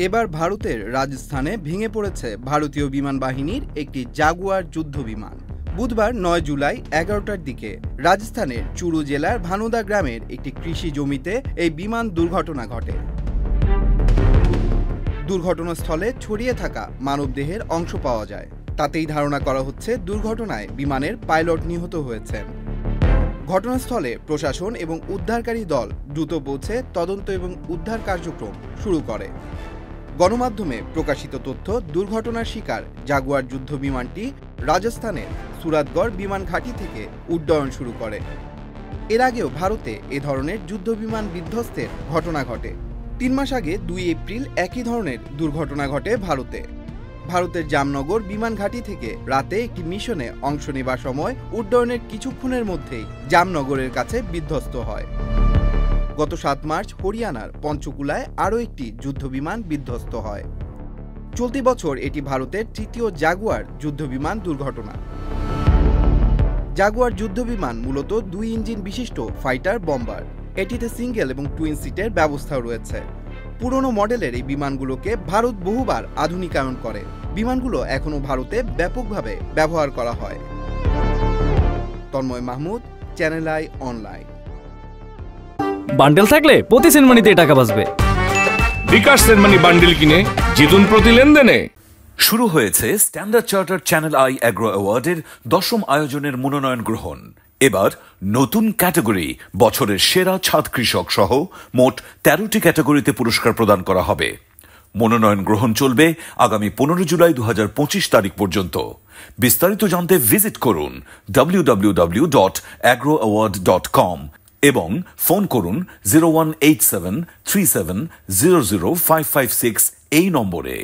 এবার ভারতের রাজস্থানে ভেঙে পড়েছে ভারতীয় বিমান বাহিনীর একটি জাগুয়ার যুদ্ধ বিমান। বুধবার ৯ জুলাই ১১টার দিকে রাজস্থানের চুরু জেলার ভানুদা গ্রামের একটি কৃষি জমিতে এই বিমান দুর্ঘটনা ঘটে। দুর্ঘটনাস্থলে ছড়িয়ে থাকা মানবদেহের অংশ পাওয়া যায়। তাতেই ধারণা করা হচ্ছে দুর্ঘটনায় বিমানের পাইলট নিহত হয়েছেন। ঘটনাস্থলে প্রশাসন এবং উদ্ধারকারী দল দ্রুত পৌঁছে তদন্ত এবং উদ্ধার কার্যক্রম শুরু করে। গণমাধ্যমে প্রকাশিত তথ্য, দুর্ঘটনার শিকার জাগুয়ার যুদ্ধ বিমানটি রাজস্থানের সুরাতগড় বিমান ঘাঁটি থেকে উড্ডয়ন শুরু করে। এর আগেও ভারতে এ ধরনের যুদ্ধ বিমান বিধ্বস্তের ঘটনা ঘটে। ৩ মাস আগে ২ এপ্রিল একই ধরনের দুর্ঘটনা ঘটে ভারতে। ভারতের জামনগর বিমান ঘাঁটি থেকে রাতে একটি মিশনে অংশ নেবার সময় উড্ডয়নের কিছুক্ষণের মধ্যেই জামনগরের কাছে বিধ্বস্ত হয়। গত ৭ মার্চ হরিয়ানার পঞ্চকুলায় আরও একটি যুদ্ধবিমান বিধ্বস্ত হয়। চলতি বছর এটি ভারতের তৃতীয় জাগুয়ার যুদ্ধবিমান দুর্ঘটনা। জাগুয়ার যুদ্ধবিমান মূলত ২ ইঞ্জিন বিশিষ্ট ফাইটার বম্বার। এটিতে সিঙ্গেল এবং টুইন সিটের ব্যবস্থা রয়েছে। পুরনো মডেলের এই বিমানগুলোকে ভারত বহুবার আধুনিকায়ন করে। বিমানগুলো এখনও ভারতে ব্যাপকভাবে ব্যবহার করা হয়। Tanmoy Mahmud, channel I online. Bundle থাকলে প্রতি সেনমানিতে টাকা বাঁচবে। বিকাশ সেনমানি বান্ডেল কিনে জিতুন প্রতি লেনদেনে। শুরু হয়েছে Standard Chartered Channel i Agro অ্যাওয়ার্ডের ১০ম আয়োজনের মনোনয়ন গ্রহণ। এবার নতুন ক্যাটাগরি বছরের সেরা ছাদ কৃষক সহ মোট ১৩টি ক্যাটাগরিতে পুরস্কার প্রদান করা হবে। মনোনয়ন গ্রহণ চলবে আগামী ১৫ জুলাই ২০২৫ তারিখ পর্যন্ত। বিস্তারিত জানতে ভিজিট করুন www.agroaward.com এবং ফোন করুন 018737000556 এই নম্বরে।